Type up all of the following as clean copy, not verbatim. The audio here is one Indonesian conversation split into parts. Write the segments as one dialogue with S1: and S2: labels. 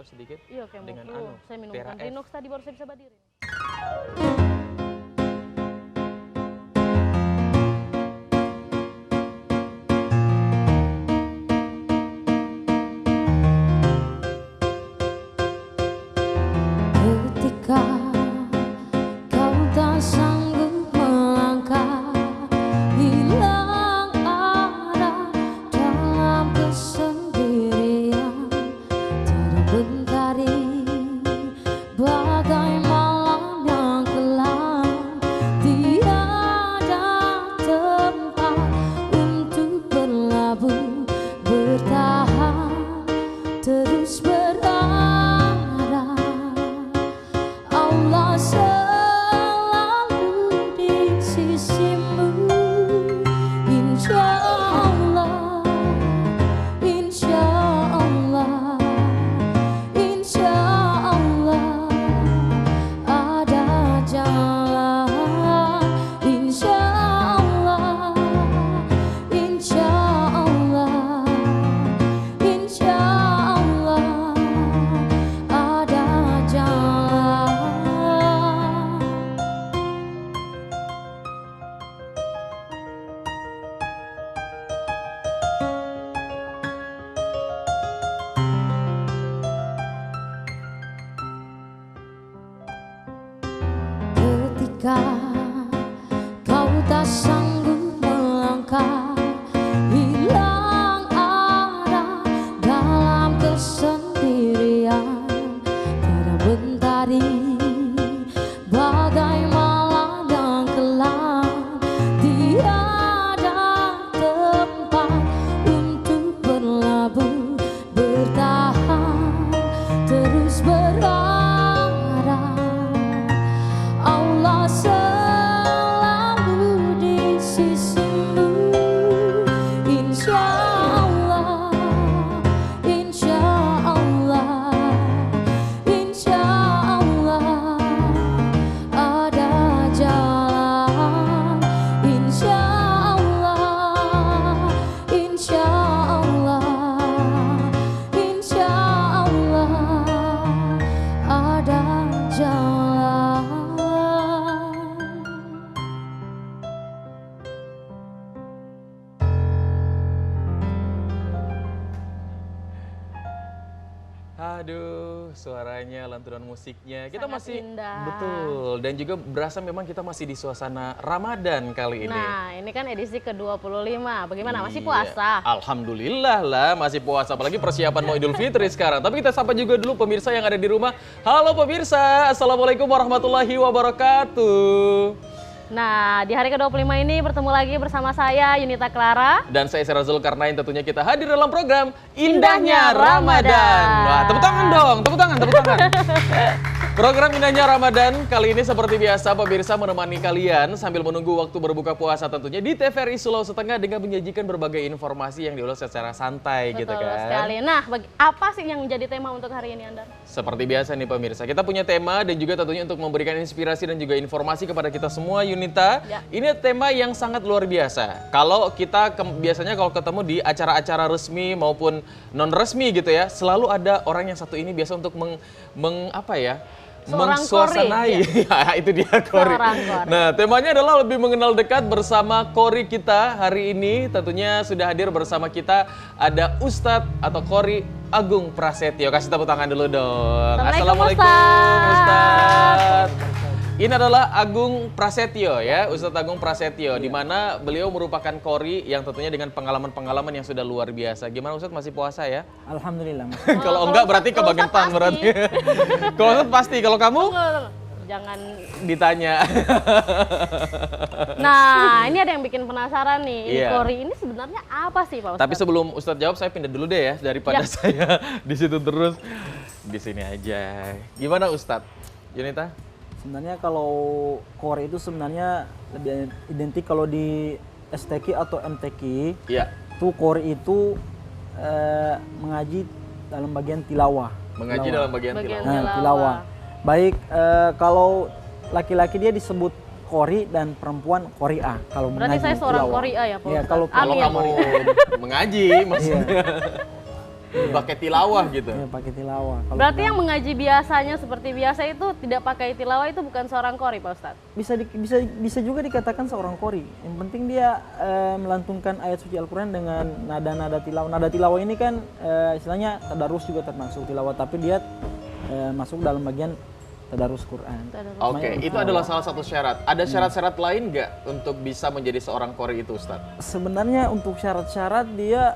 S1: sedikit
S2: Iya, kayak
S1: dengan
S2: dulu. Saya minum
S1: Tera F.
S2: Rinox tadi baru saya bisa berdiri.
S3: Ketika kau tak sanggup melangkah, hilang arah dalam kesendirian, terbentari bagai malam yang kelam, tiada tempat untuk berlabuh, bertahan terus berada. Allah selalu di sisimu, insya Allah, insya Allah, insya Allah ada jalan, insya Allah, insya Allah, insya Allah ada jalan. Ketika kau tak sanggup melangkah, hilang arah dalam kesendirian, terbentari bagai malam yang kelam, tiada tempat untuk berlabuh, bertahan terus berada. Allah selalu di sisimu, insya Allah, insya Allah, insya Allah ada jalan, insya Allah, insya Allah, insya Allah ada jalan.
S1: Aduh, suaranya, lantunan musiknya. Kita
S2: Sangat
S1: masih
S2: indah.
S1: betul, dan juga berasa memang kita masih di suasana Ramadan kali ini.
S2: Nah, ini kan edisi ke-25. Bagaimana? Masih
S1: Iya.
S2: puasa?
S1: Alhamdulillah lah, masih puasa. Apalagi persiapan mau Idul Fitri sekarang. Tapi kita sapa juga dulu pemirsa yang ada di rumah. Halo pemirsa, Assalamualaikum warahmatullahi wabarakatuh.
S2: Nah, di hari ke-25 ini bertemu lagi bersama saya, Yunita Clara.
S1: Dan saya Serazul Karnain, tentunya kita hadir dalam program Indahnya Ramadan. Wah, tepuk tangan dong, tepuk tangan, tepuk tangan. Program Indahnya Ramadan kali ini seperti biasa pemirsa menemani kalian sambil menunggu waktu berbuka puasa tentunya di TVRI Sulawesi Tengah dengan menyajikan berbagai informasi yang diolah secara santai gitu
S2: Betul
S1: kan.
S2: sekali. Nah, apa sih yang jadi tema untuk hari ini, Andar?
S1: Seperti biasa nih pemirsa, kita punya tema dan juga tentunya untuk memberikan inspirasi dan juga informasi kepada kita semua Yunita.
S2: Ya.
S1: Ini tema yang sangat luar biasa. Kalau kita biasanya kalau ketemu di acara-acara resmi maupun non resmi gitu ya, selalu ada orang yang satu ini biasa untuk
S2: Seorang
S1: mengsuasanai.
S2: Kori,
S1: Ya, itu dia Kori.
S2: Seorang Kori.
S1: Nah, temanya adalah lebih mengenal dekat bersama Kori kita hari ini. Tentunya sudah hadir bersama kita ada Ustadz atau Kori Agung Prasetyo. Kasih tepuk tangan dulu dong.
S2: Assalamualaikum,
S1: Ustadz. Ini adalah Agung Prasetyo ya, Ustadz Agung Prasetyo, di mana beliau merupakan Kori yang tentunya dengan pengalaman-pengalaman yang sudah luar biasa. Gimana Ustadz, masih puasa ya?
S4: Alhamdulillah, Mas.
S1: Kalau enggak berarti kebangetan berarti. Kalau Ustadz pasti, kalau kamu?
S2: Jangan
S1: Ditanya.
S2: Nah, ini ada yang bikin penasaran nih. Ini
S1: Iya.
S2: Kori ini sebenarnya apa sih, Pak Ustadz?
S1: Tapi sebelum Ustadz jawab, saya pindah dulu deh ya, daripada
S2: Ya.
S1: saya di situ terus. Di sini aja. Gimana Ustadz? Yunita?
S4: Sebenarnya kalau core itu sebenarnya lebih identik kalau di STQ atau MTQ.
S1: Iya.
S4: Itu core itu mengaji dalam bagian tilawah.
S1: Mengaji dalam bagian tilawah.
S2: tilawah.
S4: Tilawah. Baik kalau laki-laki dia disebut kori dan perempuan koriah. Kalau
S2: Berarti
S4: mengaji
S2: saya seorang
S4: tilawah.
S2: Koriah ya, Pak
S4: Iya,
S2: Ustadz?
S4: kalau
S1: Kalau
S2: Amin.
S1: kamu mengaji maksudnya. pakai tilawah gitu.
S4: Ya pakai tilawah. Kalau
S2: Berarti yang mengaji biasanya seperti biasa itu tidak pakai tilawah itu bukan seorang qori, Pak Ustadz?
S4: bisa juga dikatakan seorang qori. Yang penting dia melantunkan ayat suci Al-Qur'an dengan nada-nada tilawah. Nada tilawah ini kan istilahnya tadarus juga termasuk tilawah, tapi dia masuk dalam bagian tadarus Quran.
S1: Oke, itu adalah salah satu syarat. Ada syarat-syarat lain nggak untuk bisa menjadi seorang qori itu, Ustadz?
S4: Sebenarnya untuk syarat-syarat dia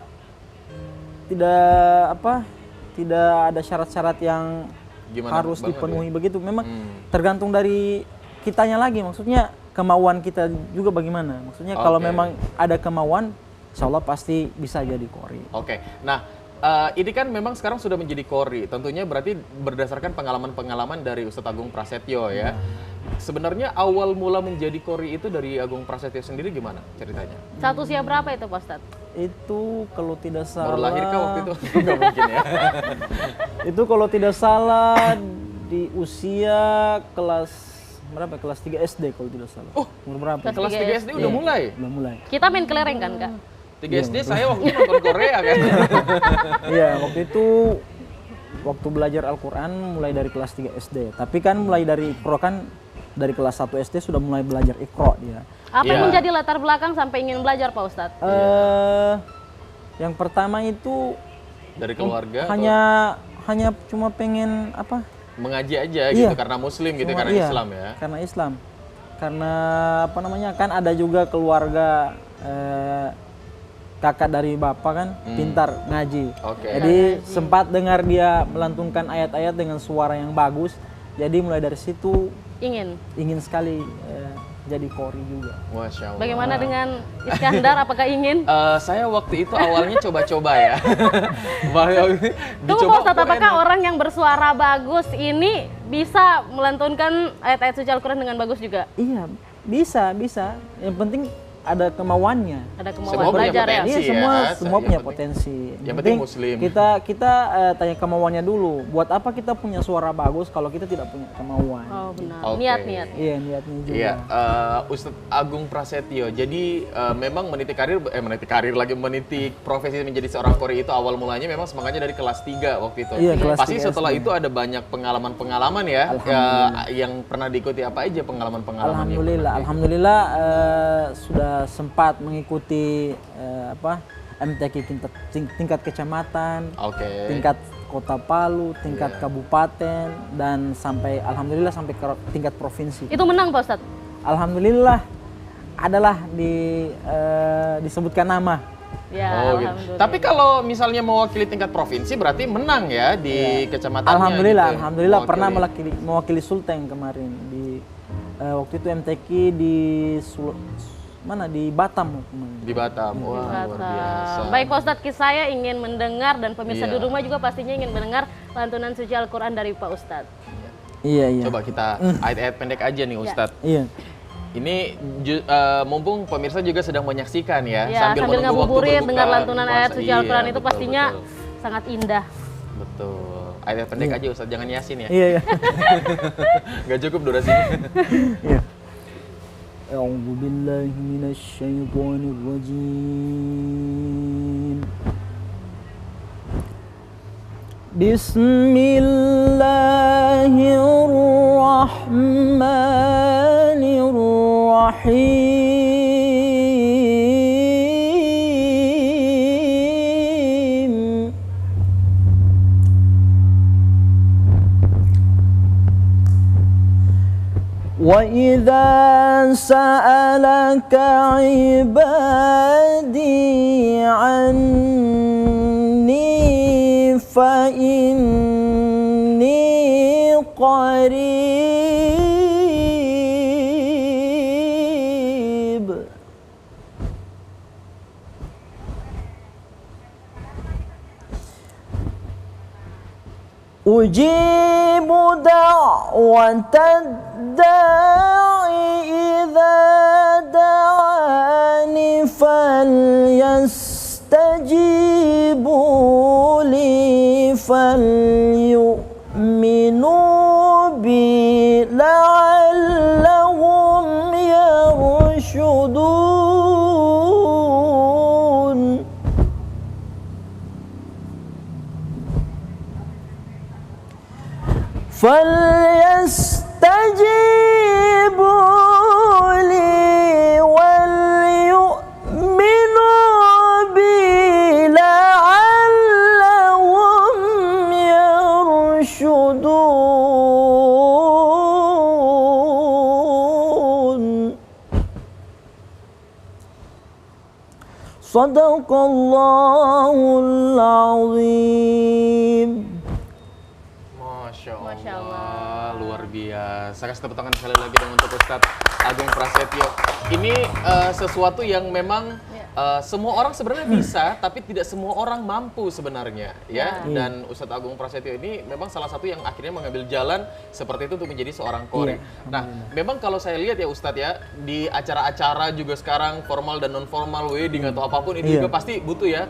S4: tidak ada syarat-syarat yang
S1: Gimana
S4: harus
S1: Bang
S4: dipenuhi
S1: Ade?
S4: begitu. Memang tergantung dari kitanya lagi. Maksudnya kemauan kita juga bagaimana. Maksudnya kalau
S1: Oke.
S4: memang ada kemauan, insya Allah pasti bisa jadi qori.
S1: Oke, nah ini kan memang sekarang sudah menjadi qori. Tentunya berarti berdasarkan pengalaman-pengalaman dari Ustadz Agung Prasetyo ya. Sebenarnya awal mula menjadi qori itu dari Agung Prasetyo sendiri gimana ceritanya?
S2: Satu usia berapa itu, Pak Ustadz?
S4: Itu kalau tidak salah.
S1: Baru lahir kah waktu itu? Nggak mungkin ya.
S4: Itu kalau tidak salah di usia kelas berapa? Kelas 3 SD kalau tidak salah.
S1: Oh,
S4: umur berapa?
S1: Kelas
S2: 3
S1: 3 SD udah mulai?
S4: Udah mulai.
S2: Kita main kelereng kan, Kak?
S1: 3 SD saya waktu itu nonton Korea kan?
S4: Iya, waktu itu waktu belajar Al-Qur'an mulai dari kelas 3 SD. Tapi kan mulai dari Iqra kan dari kelas 1 SD sudah mulai belajar Iqra dia.
S2: Apa yang
S1: Iya.
S2: menjadi latar belakang sampai ingin belajar, Pak Ustadz?
S4: Yang pertama itu
S1: Dari keluarga? atau
S4: hanya cuma pengen apa?
S1: mengaji aja
S4: Iya.
S1: gitu karena Muslim gitu,
S4: Cuma
S1: karena
S4: iya,
S1: Islam ya?
S4: Karena Islam. Karena apa namanya? Kan ada juga keluarga kakak dari bapak kan pintar ngaji.
S1: Oke.
S4: Jadi sempat dengar dia melantunkan ayat-ayat dengan suara yang bagus. Jadi mulai dari situ ingin sekali jadi qori juga.
S1: Masya Allah.
S2: Bagaimana dengan Iskandar? Apakah ingin?
S1: Saya waktu itu awalnya coba-coba ya.
S2: Tunggu, Pak Ustadz, apakah orang yang bersuara bagus ini bisa melantunkan ayat-ayat suci Al-Quran dengan bagus juga?
S4: Iya, bisa. Yang penting ada kemauannya.
S2: Ada kemauan
S1: Semua punya
S2: belajar ya?
S1: potensi.
S4: Iya,
S1: ya,
S4: semua
S1: yang
S4: punya
S1: penting-
S4: potensi.
S1: yang penting Muslim.
S4: Kita tanya kemauannya dulu. Buat apa kita punya suara bagus kalau kita tidak punya kemauan?
S2: Oh benar,
S1: Oke.
S2: niat-niat.
S4: Iya, niatnya juga.
S1: Iya, Ustadz Agung Prasetyo. Jadi memang meniti profesi menjadi seorang qori itu awal mulanya memang semangatnya dari kelas 3 waktu itu.
S4: Iya, kelas
S1: Pasti
S4: 3
S1: setelah
S4: SD.
S1: itu ada banyak pengalaman-pengalaman ya, yang pernah diikuti apa aja pengalaman-pengalaman yang
S4: Alhamdulillah sudah sempat mengikuti MTQ tingkat kecamatan,
S1: Oke.
S4: tingkat kota Palu, tingkat kabupaten, dan alhamdulillah sampai ke tingkat provinsi.
S2: Itu menang, Pak Ustadz?
S4: Alhamdulillah adalah disebutkan nama.
S2: Ya,
S1: Oh gitu.
S2: alhamdulillah.
S1: Tapi kalau misalnya mewakili tingkat provinsi berarti menang ya di kecamatannya.
S4: Alhamdulillah,
S1: gitu,
S4: alhamdulillah pernah
S1: mewakili.
S4: mewakili Sulteng kemarin di waktu itu MTQ di di Batam kemarin.
S1: Di Batam. Wah, luar biasa.
S2: Baik, Pak Ustadz, saya ingin mendengar dan pemirsa
S1: Iya.
S2: di rumah juga pastinya ingin mendengar lantunan suci Al-Quran dari Pak Ustadz.
S4: Iya.
S1: Coba kita ayat-ayat pendek aja nih Ustadz.
S4: Iya.
S1: Ini mumpung pemirsa juga sedang menyaksikan ya,
S2: Ya, sambil
S1: menunggu waktu
S2: ngabuburit
S1: berbuka
S2: dengar lantunan ayat suci
S1: puasa.
S2: Al-Quran
S1: Iya,
S2: itu
S1: betul,
S2: pastinya
S1: betul.
S2: sangat indah.
S1: Betul. Ayat pendek aja Ustadz, jangan yasin ya.
S4: Iya.
S1: Nggak cukup durasinya.
S4: Iya. A'udzu billahi minasy syaithanir rajim. Bismillahirrahmanirrahim. وإذا سألك عبادي عني فإني قريب أجيب دعوة الداع إذا دعاني فليستجيبوا لي فليؤمنوا بي لعلهم يرشدون. فليستجيبوا لي وليؤمنوا بي لعلهم يرشدون. Sadaqallahul azim.
S1: Masya Allah.
S2: Masya Allah.
S1: Luar biasa. Kasih tepuk tangan sekali lagi dong untuk Ustadz Agung Prasetyo. Ini sesuatu yang memang semua orang sebenarnya bisa, tapi tidak semua orang mampu sebenarnya, ya. Dan Ustadz Agung Prasetyo ini memang salah satu yang akhirnya mengambil jalan seperti itu untuk menjadi seorang qori. Nah, memang kalau saya lihat ya Ustadz ya, di acara-acara juga sekarang formal dan non formal, wedding atau apapun itu juga pasti butuh ya.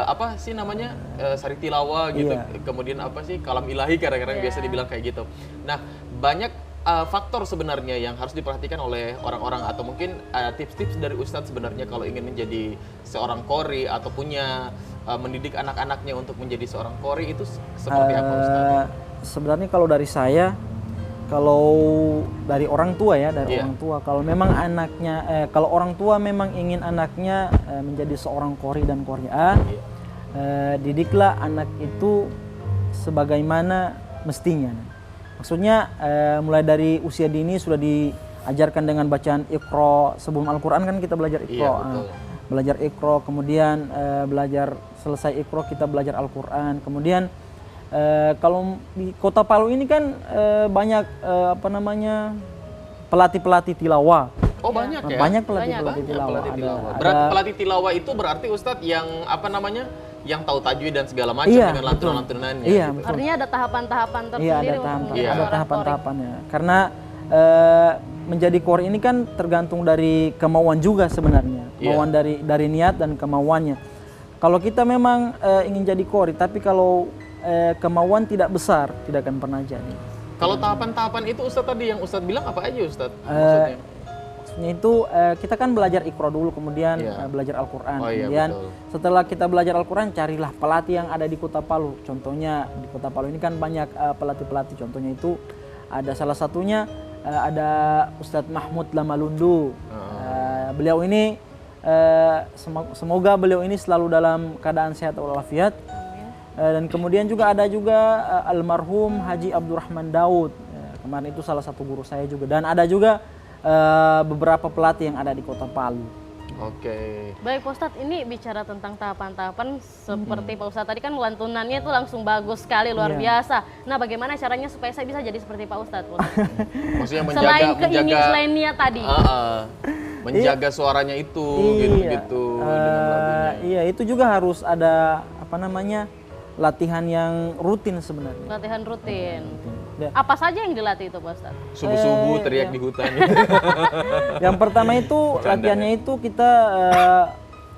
S1: Apa sih namanya sari tilawah gitu, kemudian apa sih kalam ilahi kadang-kadang biasa dibilang kayak gitu. Nah, banyak faktor sebenarnya yang harus diperhatikan oleh orang-orang, atau mungkin tips-tips dari Ustadz sebenarnya kalau ingin menjadi seorang qori atau punya mendidik anak-anaknya untuk menjadi seorang qori itu seperti apa Ustadz?
S4: Sebenarnya kalau dari saya, kalau dari orang tua ya, dari orang tua, kalau memang anaknya, kalau orang tua memang ingin anaknya menjadi seorang qori dan qori'ah, didiklah anak itu sebagaimana mestinya. Maksudnya mulai dari usia dini sudah diajarkan dengan bacaan Iqra. Sebelum Al-Quran kan kita belajar Iqra. Belajar Iqra, kemudian belajar selesai Iqra kita belajar Al-Quran. Kemudian kalau di Kota Palu ini kan banyak pelatih-pelatih tilawah.
S1: Oh banyak ya?
S4: Banyak pelatih tilawah.
S1: Pelatih tilawah itu berarti Ustadz yang yang tahu tajwid dan segala macam dengan lantunan-lantunannya.
S4: Iya,
S1: gitu.
S2: Artinya ada tahapan-tahapan tersendiri
S4: ada tahapan-tahapannya. Karena menjadi qori ini kan tergantung dari kemauan juga sebenarnya. Kemauan dari niat dan kemauannya. Kalau kita memang ingin jadi qori, tapi kalau kemauan tidak besar, tidak akan pernah jadi.
S1: Kalau tahapan-tahapan itu Ustadz tadi yang Ustadz bilang apa aja Ustadz? Maksudnya
S4: itu kita kan belajar Iqra dulu, kemudian belajar Al-Quran. Kemudian setelah kita belajar Al-Quran, carilah pelatih yang ada di Kota Palu. Contohnya di Kota Palu ini kan banyak pelatih-pelatih. Contohnya itu ada salah satunya ada Ustadz Mahmud Lamalundu. Beliau ini semoga beliau ini selalu dalam keadaan sehat walafiat. Dan kemudian juga ada almarhum Haji Abdurrahman Daud. Kemarin itu salah satu guru saya juga. Dan ada juga beberapa pelatih yang ada di Kota Palu.
S1: Oke.
S2: Baik Pak Ustadz, ini bicara tentang tahapan-tahapan seperti Pak Ustadz tadi kan lantunannya itu langsung bagus sekali, luar biasa. Nah, bagaimana caranya supaya saya bisa jadi seperti Pak Ustadz?
S1: Maksudnya
S2: selain niat tadi.
S1: Menjaga suaranya itu gitu-gitu dengan lagunya.
S4: Iya, itu juga harus ada latihan yang rutin sebenarnya.
S2: Latihan rutin. Apa saja yang dilatih itu Pak Ustadz?
S1: Subuh-subuh teriak di hutan.
S4: Yang pertama itu latihannya itu kita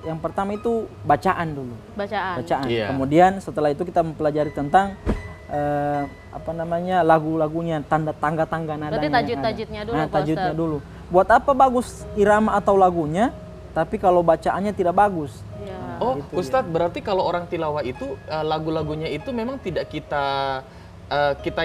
S4: yang pertama itu bacaan dulu. Bacaan. Kemudian setelah itu kita mempelajari tentang lagu-lagunya, tangga-tangga nadanya.
S2: Berarti tajwid-tajwidnya dulu Pak Ustadz.
S4: Tajwidnya dulu. Buat apa bagus irama atau lagunya, tapi kalau bacaannya tidak bagus.
S1: Oh, gitu, Ustadz, berarti kalau orang tilawah itu lagu-lagunya itu memang tidak kita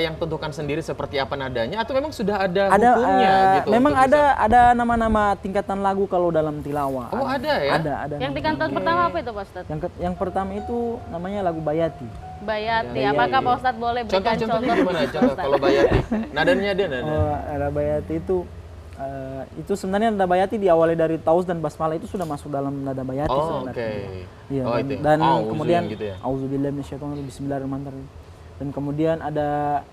S1: yang tentukan sendiri seperti apa nadanya, atau memang sudah ada hukumnya gitu?
S4: Memang ada nama-nama tingkatan lagu kalau dalam tilawah.
S1: Oh, ada ya?
S4: Ada.
S2: Yang tingkatan pertama apa itu Pak Ustadz?
S4: Yang pertama itu namanya lagu Bayati.
S2: Bayati. Apakah Pak Ustadz boleh berikan
S1: contohnya gimana? Contoh kalau Bayati. Nadanya dia nada.
S4: Ada Bayati itu sebenarnya nada Bayati diawali dari Taus dan Basmalah, itu sudah masuk dalam nada Bayati sebenarnya. Iya, dan kemudian
S1: gitu ya?
S4: Auzubillahi minasyaitonirrajim, bismillahirrahmanirrahim. Dan kemudian ada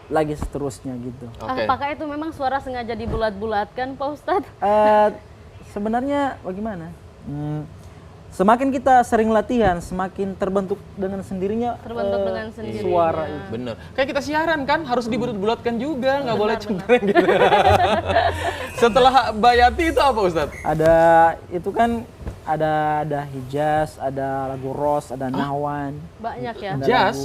S4: lagi seterusnya gitu.
S2: Apakah itu memang suara sengaja dibulat-bulatkan Pak Ustadz?
S4: Sebenarnya bagaimana? Semakin kita sering latihan, semakin terbentuk dengan sendirinya suara itu.
S1: Bener. Kayak kita siaran kan, harus dibulat-bulatkan juga, nggak boleh cempreng gitu. Setelah Bayati itu apa Ustadz? Ada Hijaz, ada lagu Ros, ada Nahwan.
S2: Banyak ya?
S4: Hijaz,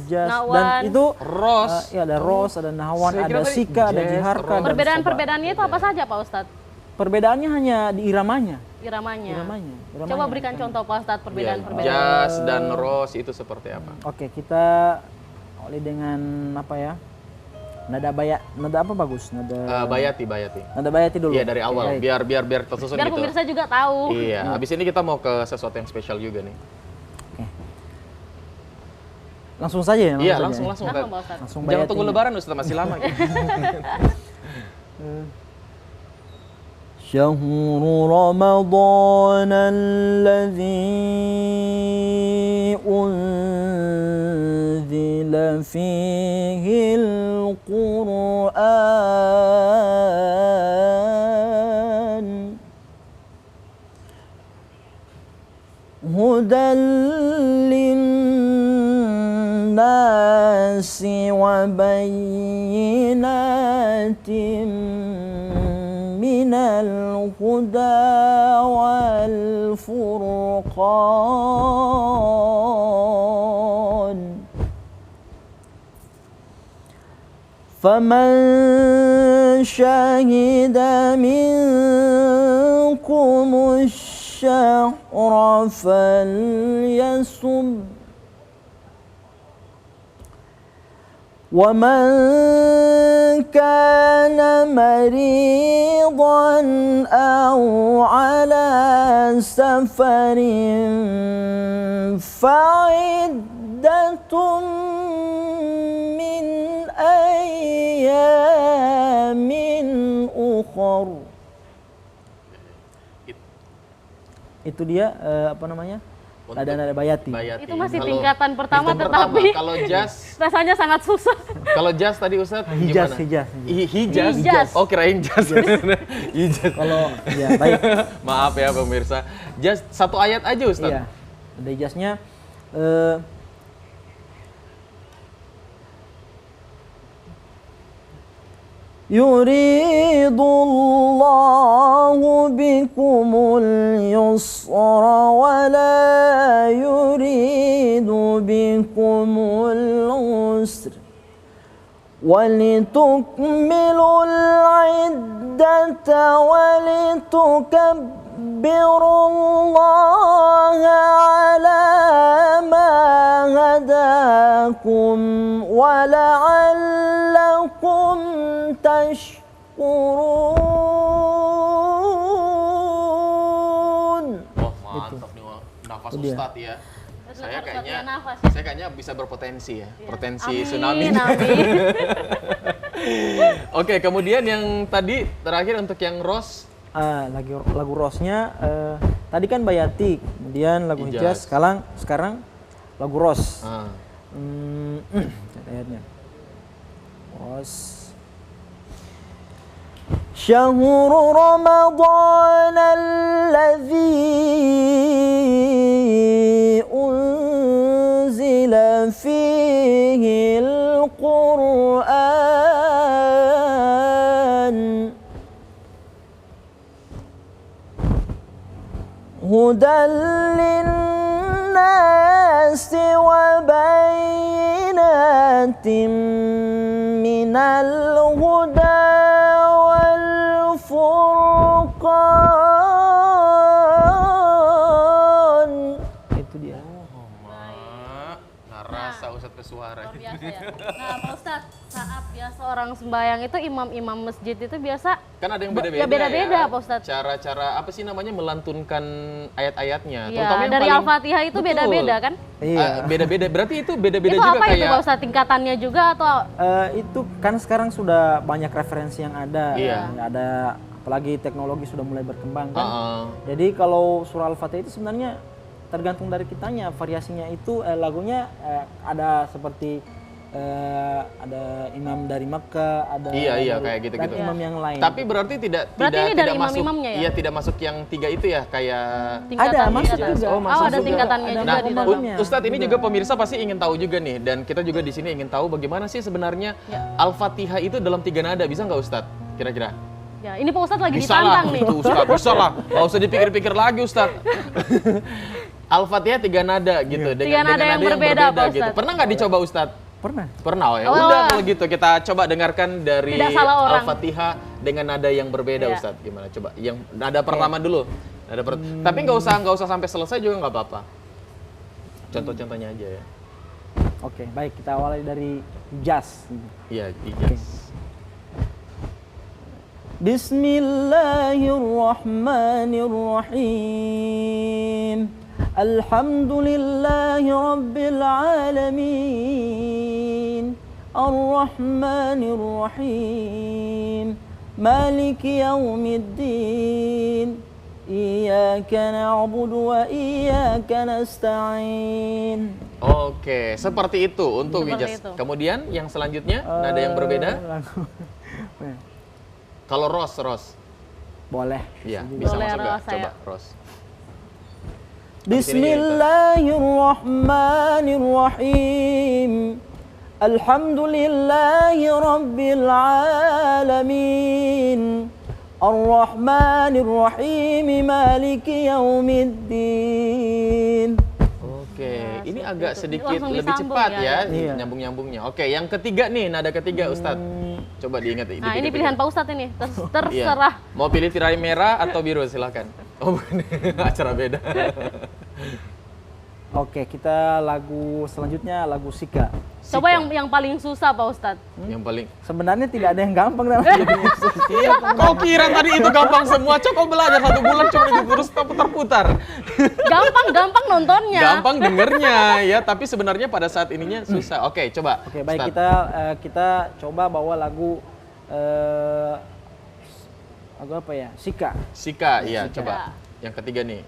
S2: Nahwan.
S4: Dan itu
S2: Ros.
S4: Ada Ros, ada Nahwan, ada Sika, ada Jiharka.
S2: Perbedaan-perbedaannya itu apa saja Pak Ustadz?
S4: Perbedaannya hanya di iramanya.
S2: Coba berikan contoh Pak Ustadz perbedaan-perbedaan.
S1: Hijaz dan Ros itu seperti apa?
S4: Oke, kita awali dengan apa ya? Nada apa bagus?
S1: Bayati.
S4: Nada bayati dulu.
S1: Iya, dari awal.
S4: Baik.
S1: Biar tersusun
S2: Biar
S1: gitu.
S2: pemirsa juga tahu.
S1: Iya, habis ini kita mau ke sesuatu yang spesial juga nih.
S4: Oke. Langsung saja ya?
S1: Iya,
S4: saja
S1: langsung.
S4: ya?
S2: Langsung, Pak Ustadz.
S4: Langsung
S1: Jangan
S4: bayati.
S1: tunggu lebaran Ustaz, masih lama.
S4: شهر رمضان الذي أنزل فيه القرآن هدى للناس وبينات من الهدى والفرقان فمن شهد منكم الشهر فليصم ومن كان مريضا أو على سفر فعدة من أيام أخر. Itu dia apa namanya? Nada-nada bayati.
S2: Itu masih tingkatan pertama, tetapi
S1: kalau jazz
S2: rasanya sangat susah.
S1: kalau jazz tadi Ustaz
S4: Hijaz,
S1: gimana?
S4: hijaz.
S1: Hijaz. Oh, kirain jazz. Hijaz.
S4: Kalau ya baik.
S1: Maaf ya pemirsa. Jazz satu ayat aja Ustaz.
S4: Iya. Ada hijaznya يريد الله بكم اليسر ولا يريد بكم العسر ولتكملوا العدة ولتكبروا الله على ما هداكم ولعلكم tashkurun.
S1: Wah, mantap nih nafas
S4: Itu dia.
S1: Ustadz ya. Saya
S2: Harus latihan nafas.
S1: kayaknya bisa berpotensi ya. Potensi
S2: Amin,
S1: tsunami.
S2: amin.
S1: Oke, kemudian yang tadi terakhir untuk yang Ros.
S4: Lagu Rosnya tadi kan Bayati, kemudian lagu
S1: Hijaz.
S4: Hijaz, sekarang lagu Ros.
S1: Ah.
S4: Ayatnya. Ros. شهر رمضان الذي أنزل فيه القرآن هدى للناس وبينات من الهدى والفرقان. Itu dia.
S1: Nggak rasa Ustadz ke suara.
S2: Luar biasa ya. Nah, Pak Ustadz, saat biasa orang sembahyang itu imam-imam masjid itu biasa
S1: Kan ada yang beda-beda.
S2: ya beda-beda,
S1: ya.
S2: Pak Ustadz.
S1: Cara-cara apa sih namanya melantunkan ayat-ayatnya.
S2: Iya,
S1: Terutama yang
S2: dari
S1: paling-
S2: Al-Fatihah itu
S1: Betul.
S2: beda-beda kan?
S4: Iya.
S1: Beda-beda. Berarti itu beda-beda
S2: Itu
S1: juga
S2: apa itu
S1: kayak
S2: Pak Ustadz? Tingkatannya juga atau
S4: Itu kan sekarang sudah banyak referensi yang ada.
S1: Iya.
S4: Ada apalagi teknologi sudah mulai berkembang kan.
S1: Heeh.
S4: Jadi kalau surah Al-Fatihah itu sebenarnya tergantung dari kitanya, variasinya itu lagunya ada seperti ada imam dari Makkah, ada
S1: Iya,
S4: dari-
S1: kayak gitu-gitu.
S4: dan imam yang lain.
S1: Tapi berarti tidak
S2: Berarti ini dari
S1: masuk.
S2: imam-imamnya ya?
S1: Iya, tidak masuk yang 3 itu ya, kayak
S2: tingkatan
S4: masuk
S2: tingkatan?
S4: juga.
S2: Oh,
S1: masuk
S2: ada
S1: juga.
S2: tingkatannya
S4: Ada
S2: juga
S1: Nah,
S2: di dalam.
S4: imamnya.
S1: Ustadz ini juga pemirsa pasti ingin tahu juga nih, dan kita juga di sini ingin tahu bagaimana sih sebenarnya
S2: Ya.
S1: Al-Fatihah itu dalam 3 nada, bisa nggak Ustadz? Kira-kira?
S2: Ya, ini Pak Ustadz lagi
S1: Bisa lah,
S2: ditantang nih.
S1: itu Ustadz, bisa lah. Nggak usah dipikir-pikir lagi Ustadz. Al-Fatihah 3 nada gitu,
S2: Tiga nada yang berbeda, Pak
S1: gitu.
S2: Ustadz.
S1: Pernah nggak dicoba Ustadz?
S4: Pernah.
S1: Pernah oh ya.
S2: Oh.
S1: Udah kalau gitu kita coba dengarkan dari
S2: Tidak salah orang.
S1: Al-Fatihah dengan nada yang berbeda
S2: Iya.
S1: Ustadz. Gimana coba? Yang nada pertama dulu. Tapi nggak usah sampai selesai juga nggak apa-apa. Contoh-contohnya aja ya.
S4: Oke, baik, kita awali dari jazz.
S1: Iya, ijaz.
S4: Bismillahirrahmanirrahim. Alhamdulillahi rabbil alamin. Ar-Rahmanir-Rahim. Maliki yaumiddin. Iyyaka na'budu wa iyyaka nasta'in.
S1: Oke, seperti itu untuk
S2: Seperti
S1: ijaz.
S2: itu.
S1: Kemudian yang selanjutnya nada yang berbeda. Kalau ros.
S4: Boleh.
S1: Iya, bisa
S2: Boleh,
S1: masuk nggak?
S2: Ros,
S1: Coba
S2: ayo.
S1: ros.
S4: Bismillahirrahmanirrahim. Alhamdulillahi rabbil alamin. Ar-Rahmanir-Rahim. Maliki yaumiddin.
S1: Oke, ini
S2: seperti
S1: agak
S2: itu.
S1: sedikit
S2: Langsung
S1: lebih
S2: disambung
S1: cepat
S2: ya,
S1: ya,
S4: Iya.
S1: nyambung-nyambungnya. Oke, yang ketiga nih, nada ketiga Ustadz. Coba diingat.
S2: Nah, ini
S1: dipikir-pikir.
S2: pilihan Pak Ustadz ini.
S1: Iya.
S2: Terserah.
S1: Mau pilih tirai merah atau biru, silakan. Oh, bukan. Acara beda.
S4: Oke, kita lagu selanjutnya lagu Sika.
S2: Coba yang paling susah Pak Ustadz.
S1: Yang paling.
S4: Sebenarnya tidak ada yang gampang dalam hidup ini.
S1: Iya, kau kira tadi itu gampang semua? Coba kau belajar 1 bulan cuma itu terus putar-putar.
S2: Gampang nontonnya.
S1: Gampang dengernya ya, tapi sebenarnya pada saat ininya susah. Oke, coba.
S4: Oke, baik,
S1: Ustadz.
S4: kita coba bawa lagu lagu apa ya? Sika.
S1: Sika, iya,
S2: Sika.
S1: coba. Yang ketiga nih.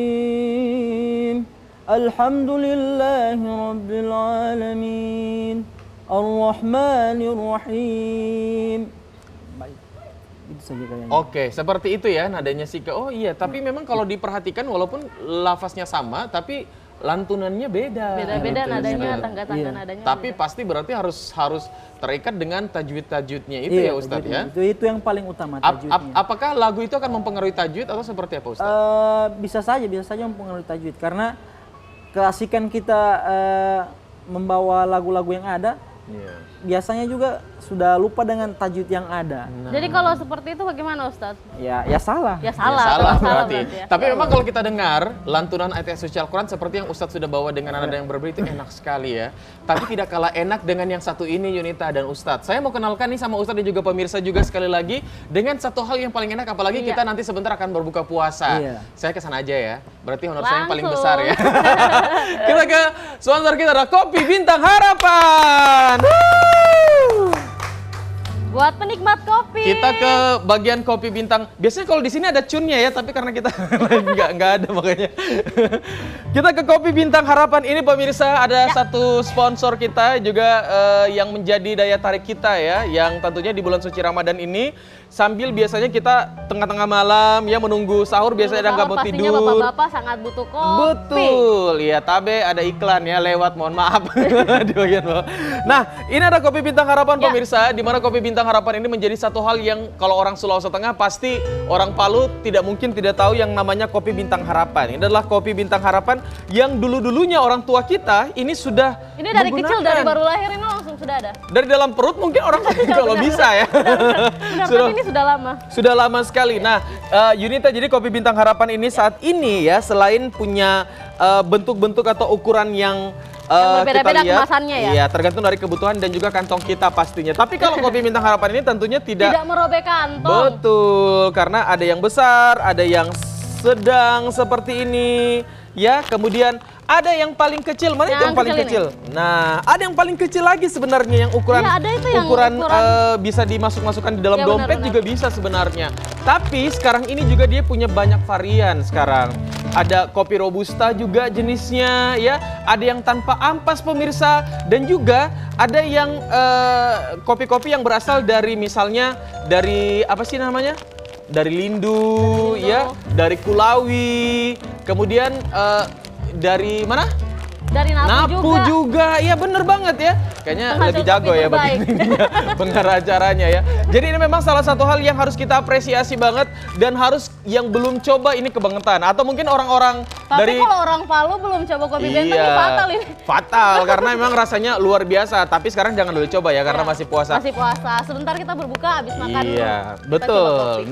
S4: Bismillahirrahmanirrahim. Alhamdulillahi rabbil alamin. Ar-Rahmanir-Rahim. Baik. Itu saja kayaknya.
S1: Oke, seperti itu ya nadanya Sika. Oh iya, tapi memang kalau diperhatikan walaupun lafaznya sama, tapi lantunannya beda.
S2: Beda-beda
S1: Gitu,
S2: nadanya,
S1: Ustadz.
S2: tangga-tangga
S4: Iya.
S2: nadanya.
S1: Tapi
S2: beda.
S1: pasti berarti harus terikat dengan tajwid-tajwidnya itu ya Ustadz ya.
S4: Itu yang paling utama tajwidnya.
S1: Apakah lagu itu akan mempengaruhi tajwid atau seperti apa Ustadz?
S4: Bisa saja mempengaruhi tajwid karena keasikan kita membawa lagu-lagu yang ada
S1: Iya.
S4: biasanya juga sudah lupa dengan tajwid yang ada.
S2: Jadi kalau seperti itu bagaimana Ustadz?
S4: Ya salah.
S2: Ya
S1: Ya,
S2: salah.
S1: salah
S2: tetap
S1: berarti.
S2: ya.
S1: Tapi memang kalau kita dengar lantunan ayat suci Al-Quran seperti yang Ustadz sudah bawa dengan nada yang berbeda itu enak sekali ya. Tapi tidak kalah enak dengan yang satu ini Yunita dan Ustadz. Saya mau kenalkan nih sama Ustadz dan juga pemirsa juga sekali lagi dengan satu hal yang paling enak apalagi
S2: Iya.
S1: kita nanti sebentar akan berbuka puasa.
S4: Iya.
S1: Saya kesana aja ya. Berarti honor saya yang paling
S2: Langsung.
S1: besar ya. Kita ke sponsor kita ada Kopi Bintang Harapan. Woo!
S2: Buat penikmat kopi.
S1: Kita ke bagian kopi bintang. Biasanya kalau di sini ada cunnya ya, tapi karena kita nggak ada makanya. Kita ke kopi bintang harapan ini pemirsa ada satu sponsor kita juga yang menjadi daya tarik kita ya, yang tentunya di bulan suci Ramadan ini sambil biasanya kita tengah-tengah malam ya menunggu sahur biasanya nggak mau
S2: Pastinya
S1: tidur.
S2: bapak-bapak sangat butuh kopi.
S1: Betul, ya Tabe ada iklan ya lewat, mohon maaf di bagian bawah. Nah, ini ada Kopi Bintang Harapan
S2: Ya.
S1: pemirsa, di mana Kopi Bintang Harapan ini menjadi satu hal yang kalau orang Sulawesi Tengah pasti orang Palu tidak mungkin tidak tahu yang namanya Kopi Bintang Harapan. Ini adalah Kopi Bintang Harapan yang dulu-dulunya orang tua kita ini sudah
S2: Ini dari kecil,
S1: menggunakan.
S2: dari baru lahir ini langsung sudah ada.
S1: Dari dalam perut mungkin orang kalau bisa ya.
S2: Benar,
S1: Sudah-
S2: tapi ini sudah lama.
S1: Sudah lama sekali. Nah, Yunita, jadi Kopi Bintang Harapan ini saat ini ya selain punya bentuk-bentuk atau ukuran yang
S2: berbeda-beda
S1: kita lihat,
S2: kemasannya ya?
S1: Iya, tergantung dari kebutuhan dan juga kantong kita pastinya. Tapi kalau Kopi Bintang Harapan ini tentunya tidak,
S2: Tidak merobek kantong.
S1: betul, karena ada yang besar, ada yang sedang seperti ini, ya. Kemudian ada yang paling kecil, mana itu
S2: Yang
S1: yang paling
S2: kecil
S1: kecil? Nah, ada yang paling kecil lagi sebenarnya yang ukuran
S2: Iya, ada itu yang
S1: ukuran
S2: ukuran-
S1: bisa dimasukkan di dalam
S2: Iya,
S1: dompet
S2: benar-benar.
S1: juga bisa sebenarnya. Tapi sekarang ini juga dia punya banyak varian sekarang. Ada kopi robusta juga jenisnya ya, ada yang tanpa ampas pemirsa dan juga ada yang kopi-kopi yang berasal dari misalnya dari apa sih namanya? Dari lindu, ya, dari Kulawi, kemudian dari mana?
S2: dari napu juga.
S1: Iya bener banget ya. Kayaknya
S2: Penghasil
S1: lebih jago
S2: kopi
S1: ya
S2: terbaik.
S1: begini pengacaranya ya. Jadi ini memang salah satu hal yang harus kita apresiasi banget dan harus yang belum coba ini kebangetan atau mungkin orang-orang
S2: Tapi
S1: dari
S2: kalau orang Palu belum coba kopi benteng ini fatal ini.
S1: Fatal karena memang rasanya luar biasa. Tapi sekarang jangan dulu coba ya karena masih puasa.
S2: Masih puasa. Sebentar kita berbuka habis makan.
S1: Iya,
S2: kita coba
S1: betul.
S2: kopi.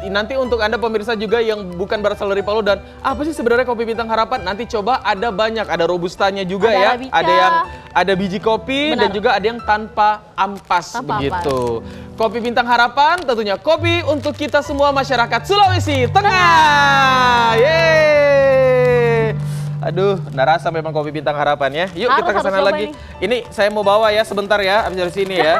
S1: Nanti untuk Anda pemirsa juga yang bukan berasal dari Palu dan apa sih sebenarnya kopi Bintang Harapan? Nanti coba ada banyak, ada robustanya juga
S2: Ada
S1: ya.
S2: Arabica.
S1: Ada yang ada biji kopi dan
S2: Benar.
S1: juga ada yang tanpa ampas
S2: Tanpa
S1: begitu. Kopi Bintang Harapan tentunya kopi untuk kita semua masyarakat Sulawesi Tengah. Yeay. Aduh, nggak rasa memang kopi Bintang Harapan ya. Yuk
S2: Harus,
S1: kita ke sana
S2: harus
S1: lagi.
S2: coba
S1: Ini saya mau bawa ya sebentar ya abis dari sini ya.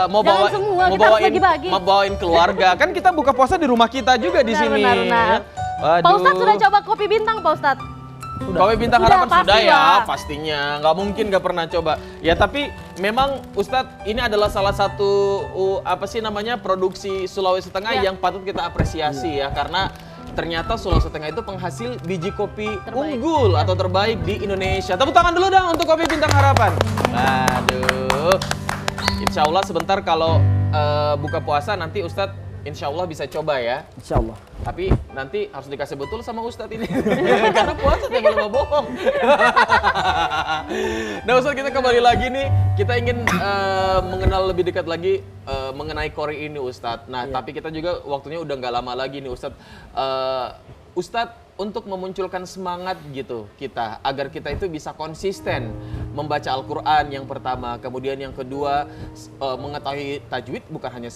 S1: Mau
S2: Jangan
S1: bawa
S2: semua,
S1: mau
S2: kita harus
S1: bawain
S2: bagi-bagi.
S1: mau bawain keluarga. Kan kita buka puasa di rumah kita juga di
S2: Benar,
S1: sini.
S2: benar, benar.
S1: ya.
S2: Pak
S1: Waduh.
S2: Ustadz sudah coba kopi bintang, Pak Ustadz?
S1: Kopi Bintang
S2: Sudah,
S1: Harapan sudah
S2: pasti
S1: ya,
S2: lah.
S1: pastinya. Nggak mungkin nggak pernah coba. Ya tapi memang Ustadz ini adalah salah satu apa sih namanya produksi Sulawesi Tengah
S2: Ya.
S1: yang patut kita apresiasi ya karena ternyata Sulawesi Tengah itu penghasil biji kopi
S2: Terbaik.
S1: unggul atau terbaik di Indonesia. Tepuk tangan dulu dong untuk Kopi Bintang Harapan. Aduh. Insya Allah sebentar kalau buka puasa nanti Ustadz insya Allah bisa coba ya.
S4: Insya Allah.
S1: Tapi nanti harus dikasih betul sama Ustadz ini. Karena puasa dia boleh bohong. Nah Ustadz kita kembali lagi nih. Kita ingin mengenal lebih dekat lagi mengenai kori ini Ustadz. Nah tapi kita juga waktunya udah nggak lama lagi nih Ustadz. Ustadz untuk memunculkan semangat gitu kita agar kita itu bisa konsisten membaca Al-Quran yang pertama, kemudian yang kedua mengetahui tajwid bukan hanya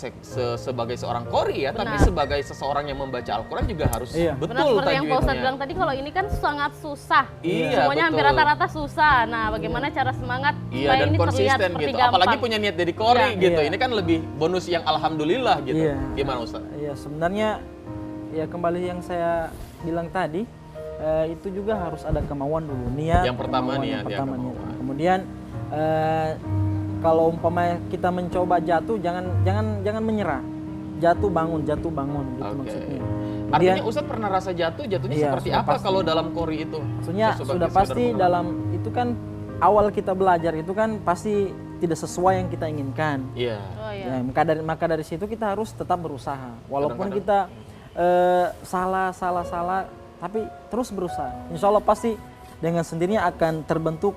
S1: sebagai seorang qori ya, tapi
S2: Benar.
S1: sebagai seseorang yang membaca Al-Quran juga harus
S4: Iya.
S1: betul
S2: Benar, seperti yang Pak Ustadz
S1: tajwidnya.
S2: bilang tadi, kalau ini kan sangat susah.
S1: Iya,
S2: Semuanya hampir
S1: betul.
S2: rata-rata susah. Nah, bagaimana cara semangat
S1: Iya
S2: supaya
S1: dan
S2: ini terlihat
S1: konsisten
S2: seperti
S1: gitu.
S2: gampang?
S1: Apalagi punya niat jadi qori
S2: Iya.
S1: gitu.
S4: Iya.
S1: Ini kan lebih bonus yang alhamdulillah gitu.
S4: Iya.
S1: Gimana Ustaz?
S4: Iya, sebenarnya ya kembali yang saya bilang tadi, itu juga harus ada kemauan dulu, niat.
S1: Yang pertama
S4: kemauan,
S1: niat,
S4: yang
S1: ya,
S4: pertama
S1: kemauan.
S4: niat. Kemudian kalau umpamanya kita mencoba jatuh, jangan menyerah. Jatuh bangun gitu
S1: Oke.
S4: maksudnya.
S1: Artinya Ustadz pernah rasa jatuhnya
S4: Iya,
S1: seperti
S4: sudah
S1: apa
S4: pasti.
S1: kalau dalam qori itu?
S4: Maksudnya
S1: Sebagai
S4: sudah
S1: sekedar
S4: pasti
S1: pengalaman.
S4: dalam itu kan awal kita belajar itu kan pasti tidak sesuai yang kita inginkan.
S1: Iya.
S2: Oh iya.
S4: Ya, maka dari situ kita harus tetap berusaha. Walaupun
S1: Kadang-kadang-
S4: kita salah, tapi terus berusaha. Insya Allah pasti dengan sendirinya akan terbentuk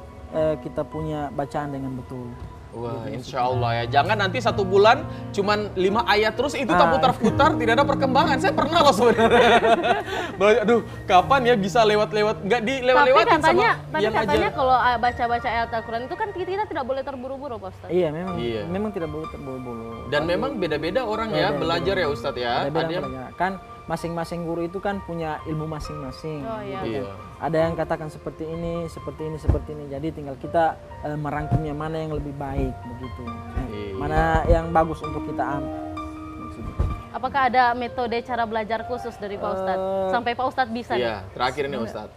S4: kita punya bacaan dengan betul.
S1: Wah, insya Allah ya. Jangan nanti 1 bulan cuman 5 ayat terus itu tak putar-putar, tidak ada perkembangan. Saya pernah loh sebenarnya. Aduh, kapan ya bisa lewat-lewat? Nggak
S2: Tapi
S1: dilewat-lewatin
S2: katanya,
S1: sama yang ajar.
S2: kalau baca-baca ayat Al-Quran itu kan kita tidak boleh terburu-buru, Pak Ustadz.
S4: Iya,
S1: Iya.
S4: memang tidak boleh terburu-buru.
S1: Dan memang beda-beda orang ya belajar ya Ustadz ya.
S4: Ada
S1: Ada yang
S4: beda. Kan masing-masing guru itu kan punya ilmu masing-masing.
S2: Oh iya.
S1: Iya.
S4: Ada yang katakan seperti ini. Jadi tinggal kita merangkumnya mana yang lebih baik begitu.
S1: Iya.
S4: Mana yang bagus untuk kita ambil. Maksudnya.
S2: Apakah ada metode cara belajar khusus dari Pak Ustadz? Sampai Pak Ustadz bisa nih.
S1: Iya, terakhir ini Ustadz.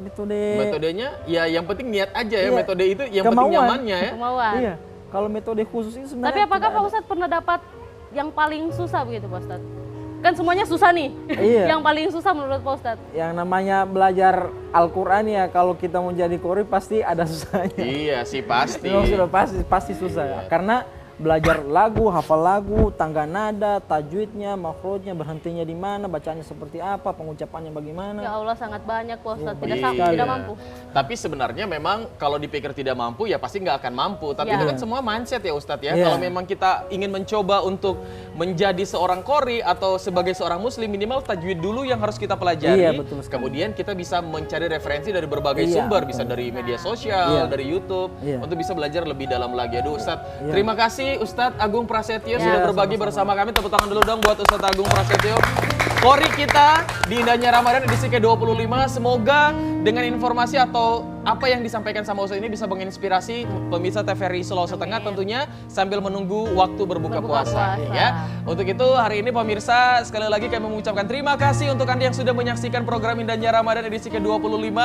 S4: Metode
S1: Metodenya ya yang penting niat aja ya.
S4: Iya.
S1: Metode itu yang penting
S4: Kemauan.
S1: nyamannya ya.
S2: Kemauan.
S4: Iya, kalau metode khusus itu sebenarnya
S2: Tapi apakah
S4: tidak
S2: Pak
S4: ada.
S2: Ustadz pernah dapat yang paling susah begitu Pak Ustadz? Kan semuanya susah nih.
S4: Iya.
S2: Yang paling susah menurut Pak Ustadz?
S4: Yang namanya belajar Al-Quran ya, kalau kita mau jadi qori pasti ada susahnya.
S1: Iya sih pasti.
S4: Memang sudah pasti susah ya. Karena belajar lagu, hafal lagu, tangga nada, tajwidnya, makhrajnya, berhentinya di mana, bacaannya seperti apa, pengucapannya bagaimana.
S2: Ya Allah, sangat banyak Pak Ustadz. Tidak,
S1: Iya.
S2: tidak mampu.
S1: Tapi sebenarnya memang kalau dipikir tidak mampu ya pasti nggak akan mampu. Tapi
S2: Iya.
S1: itu kan semua mindset ya Ustadz ya.
S4: Iya.
S1: Kalau memang kita ingin mencoba untuk menjadi seorang qori atau sebagai seorang muslim, minimal tajwid dulu yang harus kita pelajari.
S4: Iya, betul sekali.
S1: Kemudian kita bisa mencari referensi dari berbagai
S4: Iya,
S1: sumber,
S4: betul.
S1: bisa dari media sosial,
S4: Iya.
S1: dari YouTube,
S4: Iya.
S1: untuk bisa belajar lebih dalam lagi. Aduh Ustadz,
S4: Iya.
S1: terima kasih Ustadz Agung Prasetyo
S2: Iya,
S1: sudah berbagi bersama kami. Tepuk tangan dulu dong buat Ustadz Agung Prasetyo. Qori kita di Indahnya Ramadan edisi ke-25. Semoga dengan informasi atau apa yang disampaikan sama Ustadz ini bisa menginspirasi pemirsa TVRI Sulawesi Tengah tentunya sambil menunggu waktu berbuka
S2: Berbuka
S1: puasa.
S2: puasa.
S1: Ya. Untuk itu hari ini pemirsa sekali lagi kami mengucapkan terima kasih untuk Anda yang sudah menyaksikan program Indahnya Ramadan edisi ke-25.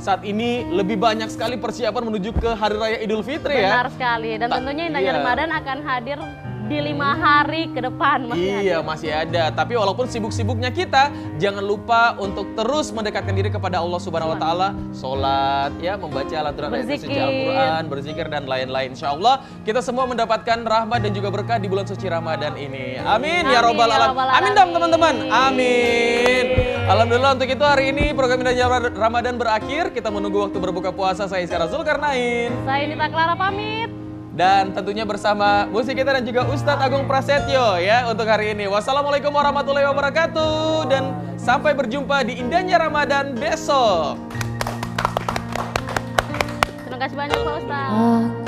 S1: Saat ini lebih banyak sekali persiapan menuju ke Hari Raya Idul Fitri ya.
S2: Benar sekali. Dan tentunya Indahnya
S1: iya.
S2: Ramadan akan hadir di 5 hari ke depan masih
S1: Iya,
S2: hadir.
S1: masih ada. Tapi walaupun sibuk-sibuknya kita, jangan lupa untuk terus mendekatkan diri kepada Allah Subhanahu wa taala, salat, ya, membaca lantunan ayat suci
S2: Berzikir.
S1: Al-Qur'an, berzikir dan lain-lain. Insyaallah kita semua mendapatkan rahmat dan juga berkah di bulan suci Ramadan ini. Amin ya
S2: Amin,
S1: robbal
S2: ya
S1: alamin.
S2: rabbal
S1: Amin dong
S2: alamin.
S1: teman-teman. Amin. Alhamdulillah untuk itu hari ini program Indahnya Ramadan berakhir. Kita menunggu waktu berbuka puasa. Saya Isyara Zulkarnain.
S2: Saya Nita Clara pamit.
S1: Dan tentunya bersama musik kita dan juga Ustadz Agung Prasetyo ya untuk hari ini. Wassalamualaikum warahmatullahi wabarakatuh. Dan sampai berjumpa di Indahnya Ramadan besok.
S2: Terima kasih banyak Pak Ustadz.
S3: Aku